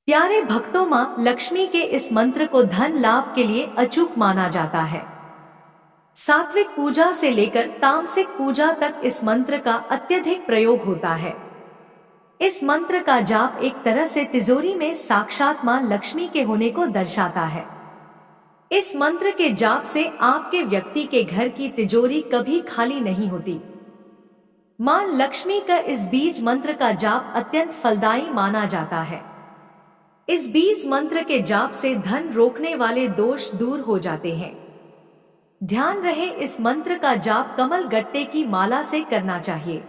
प्यारे भक्तों, माँ लक्ष्मी के इस मंत्र को धन लाभ के लिए अचूक माना जाता है। सात्विक पूजा से लेकर तामसिक पूजा तक इस मंत्र का अत्यधिक प्रयोग होता है। इस मंत्र का जाप एक तरह से तिजोरी में साक्षात माँ लक्ष्मी के होने को दर्शाता है। इस मंत्र के जाप से आपके व्यक्ति के घर की तिजोरी कभी खाली नहीं होती। माँ लक्ष्मी का इस बीज मंत्र का जाप अत्यंत फलदायी माना जाता है। इस बीज मंत्र के जाप से धन रोकने वाले दोष दूर हो जाते हैं। ध्यान रहे, इस मंत्र का जाप कमल गट्टे की माला से करना चाहिए।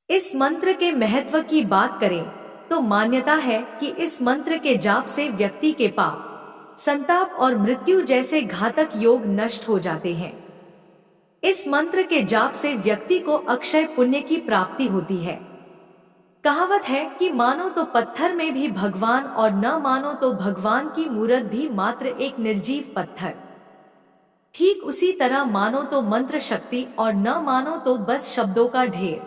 इस मंत्र के महत्व की बात करें तो मान्यता है कि इस मंत्र के जाप से व्यक्ति के पाप, संताप और मृत्यु जैसे घातक योग नष्ट हो जाते हैं। इस मंत्र के जाप से व्यक्ति को अक्षय पुण्य की प्राप्ति होती है। कहावत है कि मानो तो पत्थर में भी भगवान और न मानो तो भगवान की मूरत भी मात्र एक निर्जीव पत्थर। ठीक उसी तरह मानो तो मंत्र शक्ति और न मानो तो बस शब्दों का ढेर।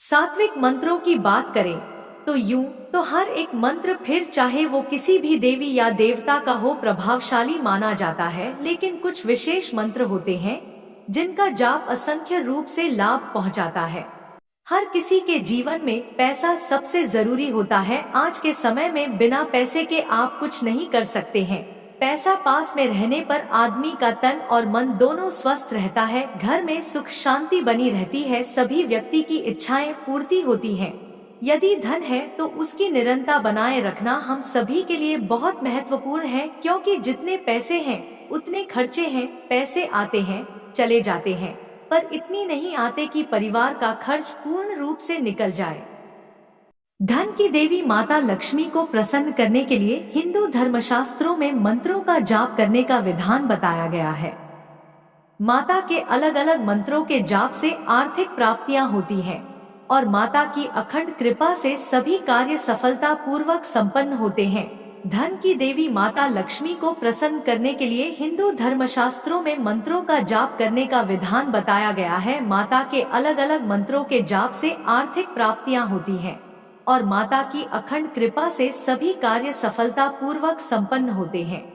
सात्विक मंत्रों की बात करें तो यूं तो हर एक मंत्र, फिर चाहे वो किसी भी देवी या देवता का हो, प्रभावशाली माना जाता है। लेकिन कुछ विशेष मंत्र होते हैं जिनका जाप असंख्य रूप से लाभ पहुंचाता है। हर किसी के जीवन में पैसा सबसे जरूरी होता है। आज के समय में बिना पैसे के आप कुछ नहीं कर सकते हैं। पैसा पास में रहने पर आदमी का तन और मन दोनों स्वस्थ रहता है, घर में सुख शांति बनी रहती है, सभी व्यक्ति की इच्छाएं पूर्ति होती हैं। यदि धन है तो उसकी निरंतरता बनाए रखना हम सभी के लिए बहुत महत्वपूर्ण है, क्योंकि जितने पैसे हैं उतने खर्चे हैं। पैसे आते हैं चले जाते हैं, पर इतनी नहीं आते कि परिवार का खर्च पूर्ण रूप से निकल जाए। धन की देवी माता लक्ष्मी को प्रसन्न करने के लिए हिंदू धर्मशास्त्रों में मंत्रों का जाप करने का विधान बताया गया है। माता के अलग अलग मंत्रों के जाप से आर्थिक प्राप्तियां होती हैं और माता की अखंड कृपा से सभी कार्य सफलता पूर्वक संपन्न होते हैं। धन की देवी माता लक्ष्मी को प्रसन्न करने के लिए हिंदू धर्मशास्त्रों में मंत्रों का जाप करने का विधान बताया गया है। माता के अलग अलग मंत्रों के जाप से आर्थिक प्राप्तियां होती हैं और माता की अखंड कृपा से सभी कार्य सफलता पूर्वक संपन्न होते हैं।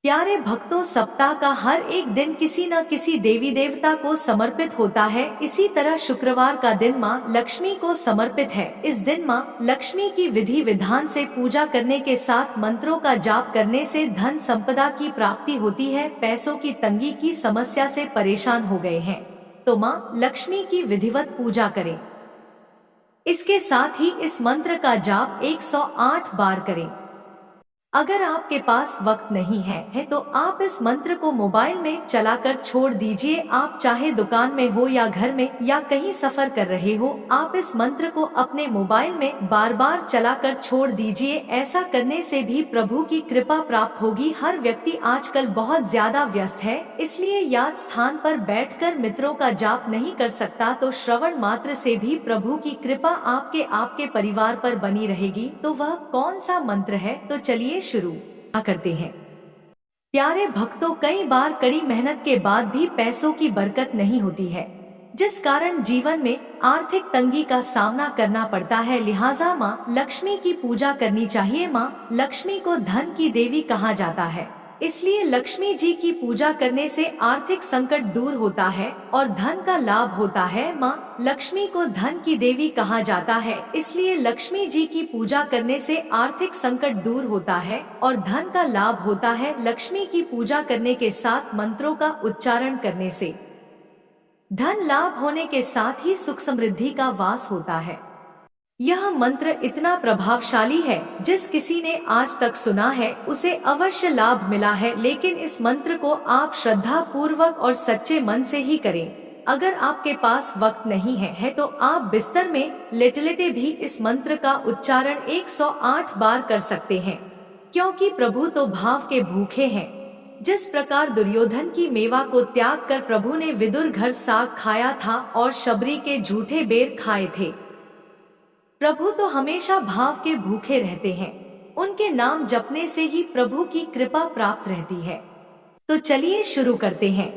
प्यारे भक्तों, सप्ताह का हर एक दिन किसी न किसी देवी देवता को समर्पित होता है। इसी तरह शुक्रवार का दिन माँ लक्ष्मी को समर्पित है। इस दिन माँ लक्ष्मी की विधि विधान से पूजा करने के साथ मंत्रों का जाप करने से धन संपदा की प्राप्ति होती है। पैसों की तंगी की समस्या से परेशान हो गए हैं तो माँ लक्ष्मी की विधिवत पूजा करें। इसके साथ ही इस मंत्र का जाप 108 बार करें। अगर आपके पास वक्त नहीं है तो आप इस मंत्र को मोबाइल में चलाकर छोड़ दीजिए। आप चाहे दुकान में हो या घर में या कहीं सफर कर रहे हो, आप इस मंत्र को अपने मोबाइल में बार बार चलाकर छोड़ दीजिए। ऐसा करने से भी प्रभु की कृपा प्राप्त होगी। हर व्यक्ति आजकल बहुत ज्यादा व्यस्त है, इसलिए याद स्थान पर बैठकर मंत्रों का जाप नहीं कर सकता, तो श्रवण मात्र से भी प्रभु की कृपा आपके परिवार पर बनी रहेगी। तो वह कौन सा मंत्र है? तो चलिए शुरू करते हैं। प्यारे भक्तों, कई बार कड़ी मेहनत के बाद भी पैसों की बरकत नहीं होती है, जिस कारण जीवन में आर्थिक तंगी का सामना करना पड़ता है। लिहाजा माँ लक्ष्मी की पूजा करनी चाहिए। माँ लक्ष्मी को धन की देवी कहा जाता है, इसलिए लक्ष्मी जी की पूजा करने से आर्थिक संकट दूर होता है और धन का लाभ होता है। माँ लक्ष्मी को धन की देवी कहा जाता है, इसलिए लक्ष्मी जी की पूजा करने से आर्थिक संकट दूर होता है और धन का लाभ होता है। लक्ष्मी की पूजा करने के साथ मंत्रों का उच्चारण करने से धन लाभ होने के साथ ही सुख समृद्धि का वास होता है। यह मंत्र इतना प्रभावशाली है, जिस किसी ने आज तक सुना है उसे अवश्य लाभ मिला है। लेकिन इस मंत्र को आप श्रद्धा पूर्वक और सच्चे मन से ही करें। अगर आपके पास वक्त नहीं है तो आप बिस्तर में लेटे भी इस मंत्र का उच्चारण 108 बार कर सकते हैं, क्योंकि प्रभु तो भाव के भूखे हैं। जिस प्रकार दुर्योधन की मेवा को त्याग कर प्रभु ने विदुर घर साग खाया था और शबरी के झूठे बेर खाए थे, प्रभु तो हमेशा भाव के भूखे रहते हैं। उनके नाम जपने से ही प्रभु की कृपा प्राप्त रहती है। तो चलिए शुरू करते हैं।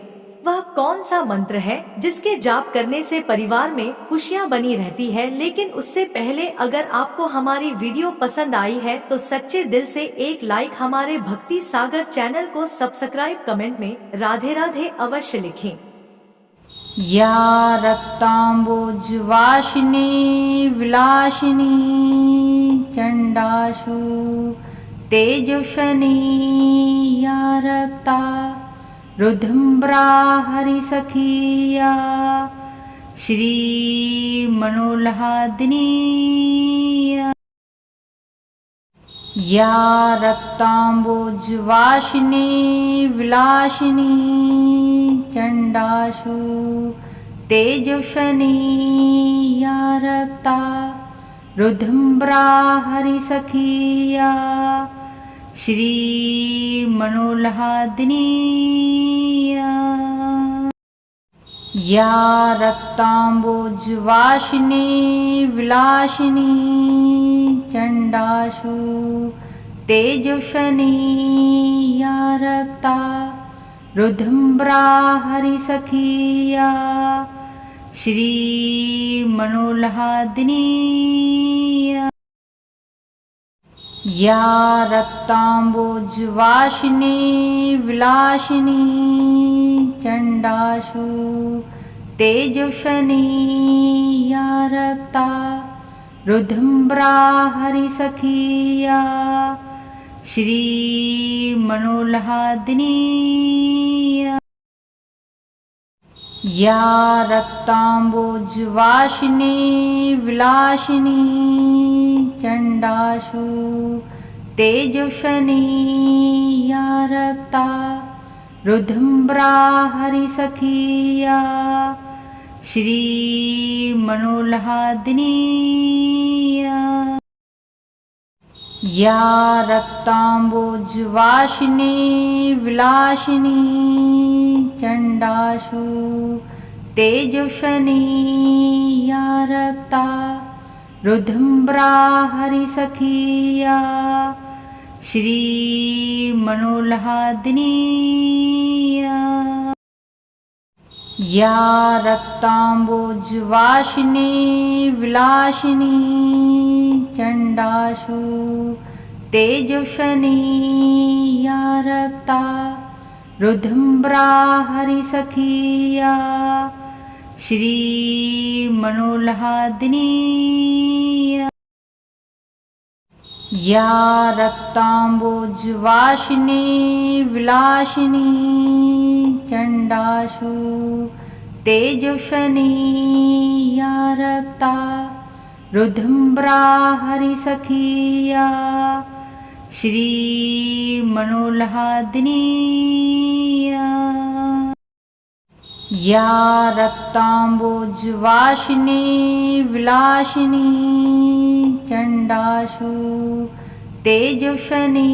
वह कौन सा मंत्र है जिसके जाप करने से परिवार में खुशियां बनी रहती है। लेकिन उससे पहले अगर आपको हमारी वीडियो पसंद आई है तो सच्चे दिल से एक लाइक, हमारे भक्ति सागर चैनल को सब्सक्राइब, कमेंट में राधे राधे अवश्य लिखें। या रक्ताम्बुजवासिनी विलासिनी चंडाशु तेजस्विनी या रक्ता रुद्रम्बरा हरिसखिया श्री मनोल्लादिनी या रक्ताम्बुजवासिनी विलासिनी चंडाशु तेजस्विनी या रक्ता रुद्रम्बरा हरिसखिया श्री मनोल्लादिनी या रक्ताम्बुजवासिनी विलासिनी चंडाशु तेजस्विनी या रक्ता रुद्रम्बरा हरिसखिया श्री मनोल्लादिनी या रक्ताम्बुजवासिनी विलासिनी चंडाशु तेजस्विनी या रक्ता रुद्रम्बरा हरिसखिया श्री मनोल्लादिनी या रक्ताम्बुजवासिनी विलासिनी चंडाशु तेजस्विनी या रक्ता रुद्रम्बरा हरिसखिया श्री मनोल्लादिनी या रक्ताम्बुजवासिनी विलासिनी चंडाशु तेजस्विनी या रक्ता रुद्रम्बरा हरिसखिया श्री मनोल्लादिनी या रक्ताम्बुजवासिनी विलासिनी चंडाशु तेजस्विनी या रक्ता रुद्रम्बरा हरिसखिया श्री मनोल्लादिनी या रक्ताम्बुजवासिनी विलासिनी चंडाशु तेजस्विनी या रक्ता रुद्रम्बरा हरिसखिया श्री मनोल्लादिनी या रक्ताम्बुजवासिनी विलासिनी चंडाशु तेजस्विनी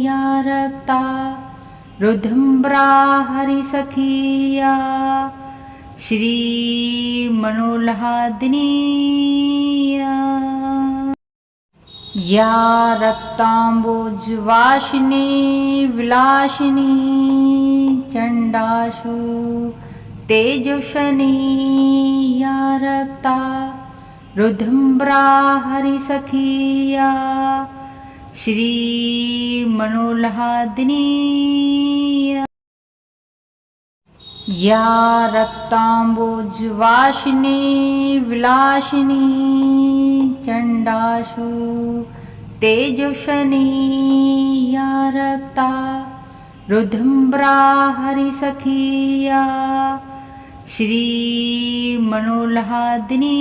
या रक्ता रुद्रम्बरा हरिसखिया श्री मनोल्लादिनी या रक्ताम्बुजवासिनी विलासिनी चंडाशु तेजस्विनी या रक्ता रुद्रम्बरा हरिसखिया श्री मनोल्लादिनी या रक्ताम्बुजवासिनी विलासिनी चंडाशु तेजस्विनी या रक्ता रुद्रम्बरा हरिसखिया श्री मनोल्लादिनी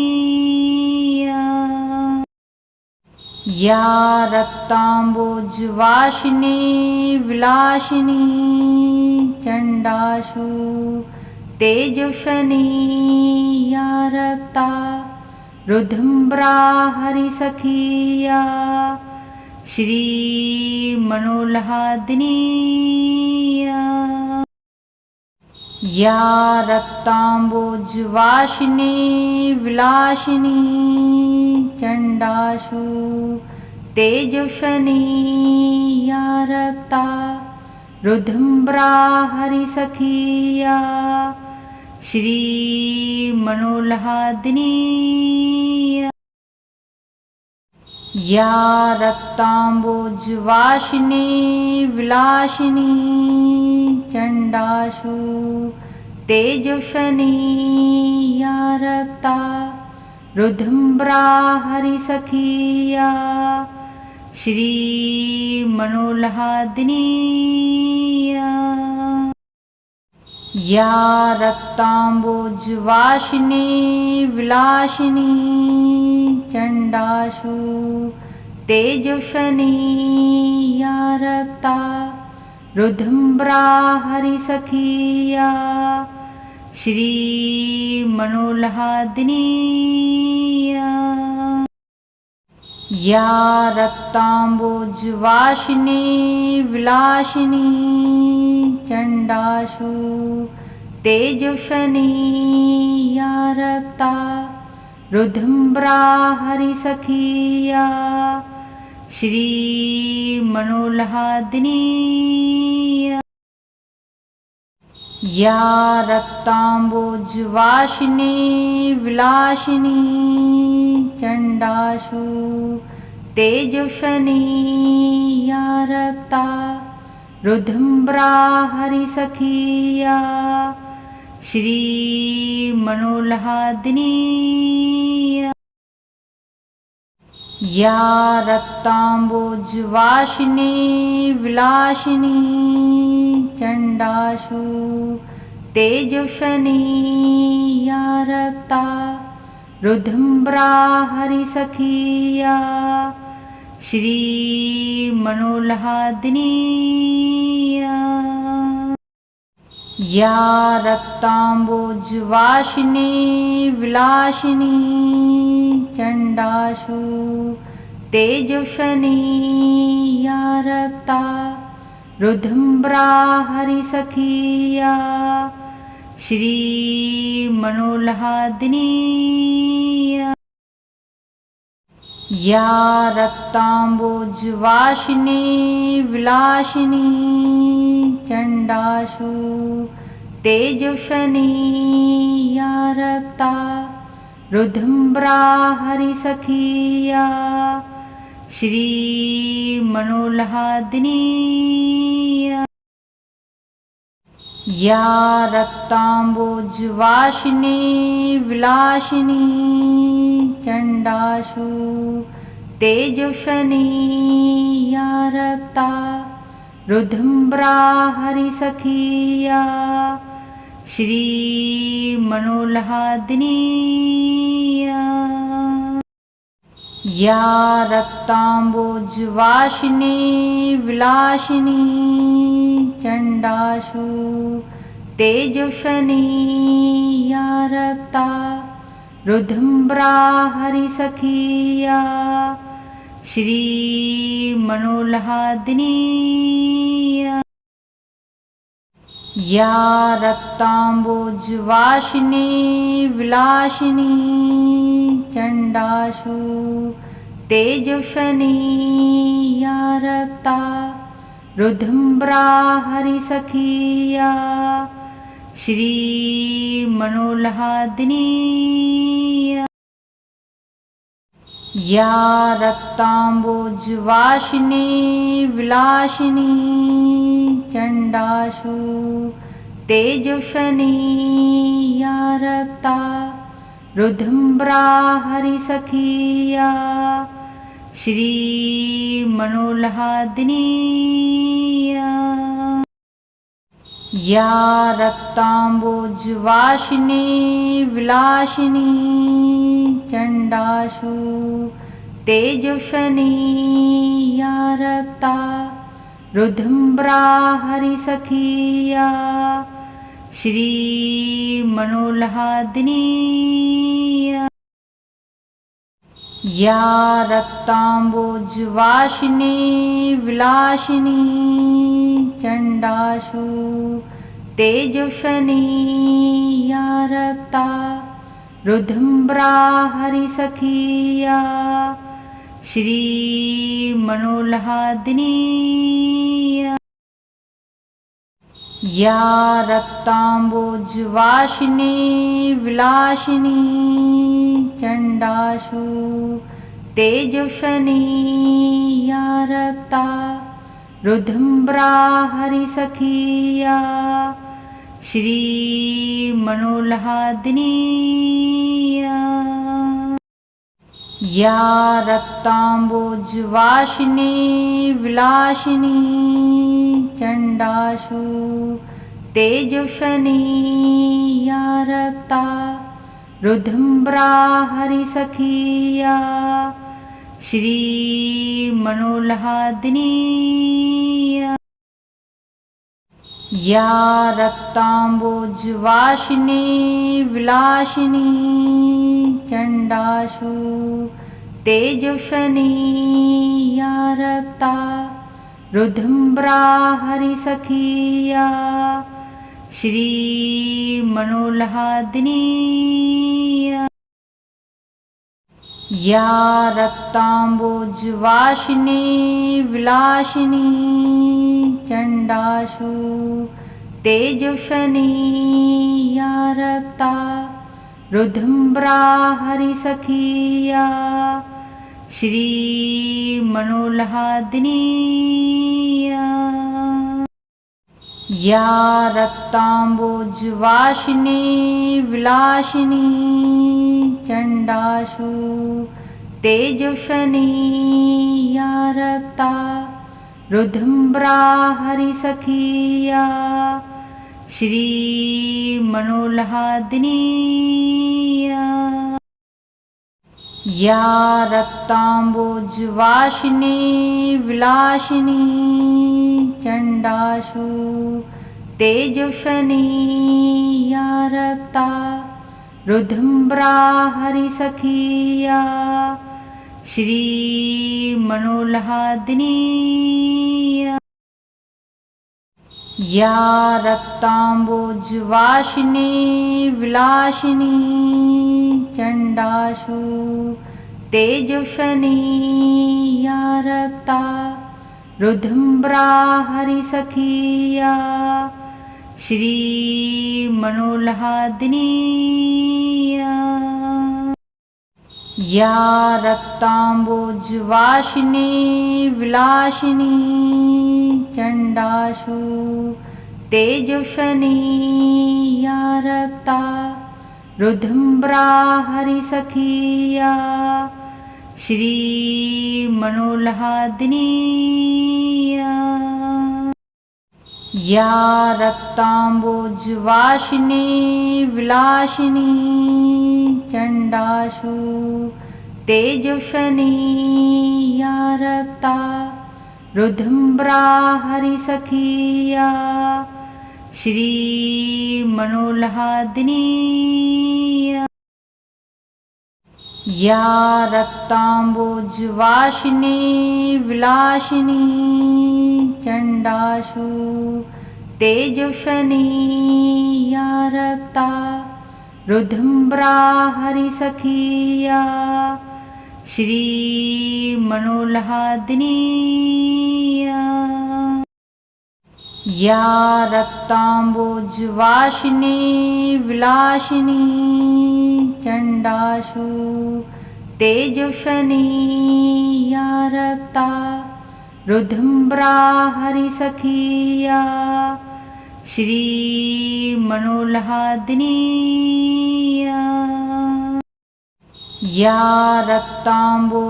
या रक्ताम्बुजवासिनी विलासिनी चंडाशु तेजस्विनी या रक्ता रुद्रम्बरा हरिसखिया श्री मनोल्लादिनी या रक्ताम्बुजवासिनी विलासिनी चंडाशु तेजस्विनी या रक्ता रुद्रम्ब्रा हरिसखिया श्री मनोल्लादिनी या रक्ताम्बोज्वासिनी विलासिनी चण्डासु तेजस्विनी या रक्ता रुद्रम्ब्रा हरिसखिया श्री मनोल्लादिनी या रक्ताम्बोज्वासिनी विलासिनी चण्डासु तेजस्विनी या रक्ता रुद्रम्ब्रा हरिसखिया श्री मनोल्लादिनी या रक्ताम्बोज्वासिनी विलासिनी चण्डासु तेजस्विनी या रक्ता रुद्रम्ब्रा हरिसखिया श्री मनोल्लादिनी या रक्ताम्बोज्वासिनी विलासिनी चण्डासु तेजस्विनी या रक्ता रुद्रम्ब्रा हरिसखिया श्री मनोल्लादिनी या रक्ताम्बोज्वासिनी विलासिनी चण्डासु तेजस्विनी या रक्ता रुद्रम्ब्रा हरिसखिया श्री मनोल्लादिनी या रक्ताम्बोज्वासिनी विलासिनी चण्डासु तेजस्विनी या रक्ता रुद्रम्ब्रा हरिसखिया श्री मनोल्लादिनी या रक्ताम्बोज्वासिनी विलासिनी चण्डासु तेजस्विनी या रक्ता रुद्रम्ब्रा हरिसखिया श्री मनोल्लादिनी या रक्ताम्बोज्वासिनी विलासिनी चण्डासु तेजस्विनी या रक्ता रुद्रम्ब्रा हरिसखिया श्री मनोल्लादिनी या रक्ताम्बोज्वासिनी विलासिनी चण्डासु तेजस्विनी या रक्ता रुद्रम्ब्रा हरिसखिया श्री मनोल्लादिनी या रक्ताम्बोज्वासिनी विलासिनी चण्डासु तेजस्विनी या रक्ता रुद्रम्ब्रा हरिसखिया श्री मनोल्लादिनी या रक्ताम्बोज्वासिनी विलासिनी चण्डासु तेजस्विनी या रक्ता रुद्रम्ब्रा हरिसखिया श्री मनोल्लादिनी या रक्ताम्बोज्वासिनी विलासिनी चण्डासु तेजस्विनी या रक्ता रुद्रम्ब्रा हरिसखिया श्री मनोल्लादिनी या रक्ताम्बोज्वासिनी विलासिनी चण्डासु तेजस्विनी या रक्ता रुद्रम्ब्रा हरिसखिया श्री मनोल्लादिनी या रक्ताम्बोज्वासिनी विलासिनी चण्डासु तेजस्विनी या रक्ता रुद्रा हरिसखिया श्रीमनोल्लादिनी या रक्ताम्बोज्वासिनी विलासिनी चण्डासु तेजस्विनी या रक्ता रुद्रा हरिसखिया श्रीमनोल्लादिनी या रक्ताम्बोज्वासिनी विलासिनी चण्डासु तेजस्विनी या रक्ता रुद्रा हरिसखिया श्रीमनोल्लादिनी या रक्ताम्बोज्वासिनी विलासिनी चण्डासु तेजस्विनी या रक्ता रुद्रा हरिसखिया श्रीमनोल्लादिनी या रक्ताम्बोज्वासिनी विलासिनी चण्डासु तेजस्विनी या रक्ता रुद्रा हरिसखिया श्रीमनोल्लादिनी या रक्ताम्बोज्वासिनी विलासिनी चण्डासु तेजस्विनी या रक्ता रुद्रा हरिसखिया श्रीमनोल्लादिनी या रक्ताम्बोज्वासिनी विलासिनी चण्डासु तेजस्विनी या रक्ता रुद्रा हरिसखिया श्रीमनोल्लादिनी या रक्ताम्बोज्वासिनी विलासिनी चण्डासु तेजस्विनी या रक्ता रुद्रा हरिसखिया श्रीमनोल्लादिनी या रक्ताम्बोज्वासिनी विलासिनी चण्डासु तेजस्विनी या रक्ता रुद्रा हरिसखिया श्रीमनोल्लादिनी या रक्ताम्बोज्वासिनी विलासिनी चण्डासु तेजस्विनी या रक्ता रुद्रा हरिसखिया श्रीमनोल्लादिनी या रक्ताम्बोज्वासिनी विलासिनी चण्डासु तेजस्विनी या रक्ता रुद्रा हरिसखिया श्रीमनोल्लादिनी या रक्ताम्बोज्वासिनी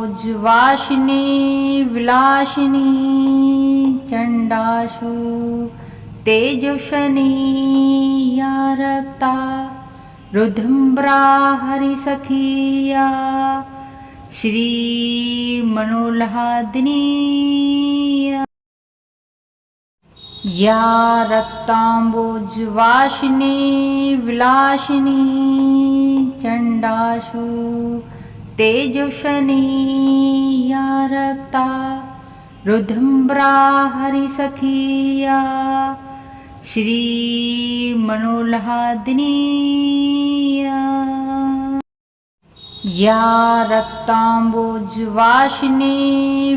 विलासिनी चण्डासु तेजस्विनी या रक्ता रुद्रा हरिसखिया श्रीमनोल्लादिनी या रक्ताम्बोज्वासिनी विलासिनी चण्डासु तेजस्विनी या रक्ता रुद्रा हरिसखिया श्रीमनोल्लादिनी या रक्ताम्बोज्वासिनी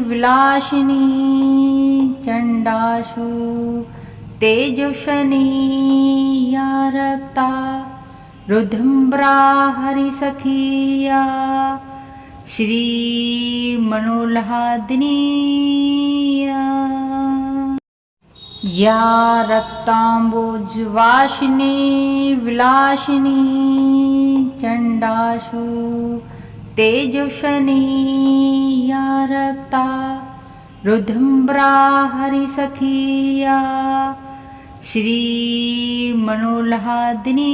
विलासिनी चण्डासु तेजस्विनी या रक्ता रुद्रम्बरा हरिसखिया श्री मनोल्लादिनी या रक्ताम्बुजवासिनी विलासिनी चंडासु तेजस्विनी या रक्ता रुद्रम्बरा हरिसखिया श्री मनोल्लादिनी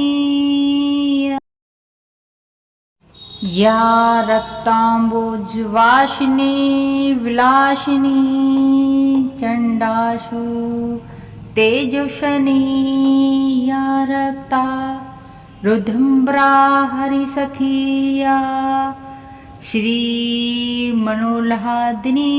या रक्ताम्बुजवासिनी विलासिनी चंडासु तेजस्विनी या रक्ता रुद्रम्बरा हरिसखिया श्री मनोल्लादिनी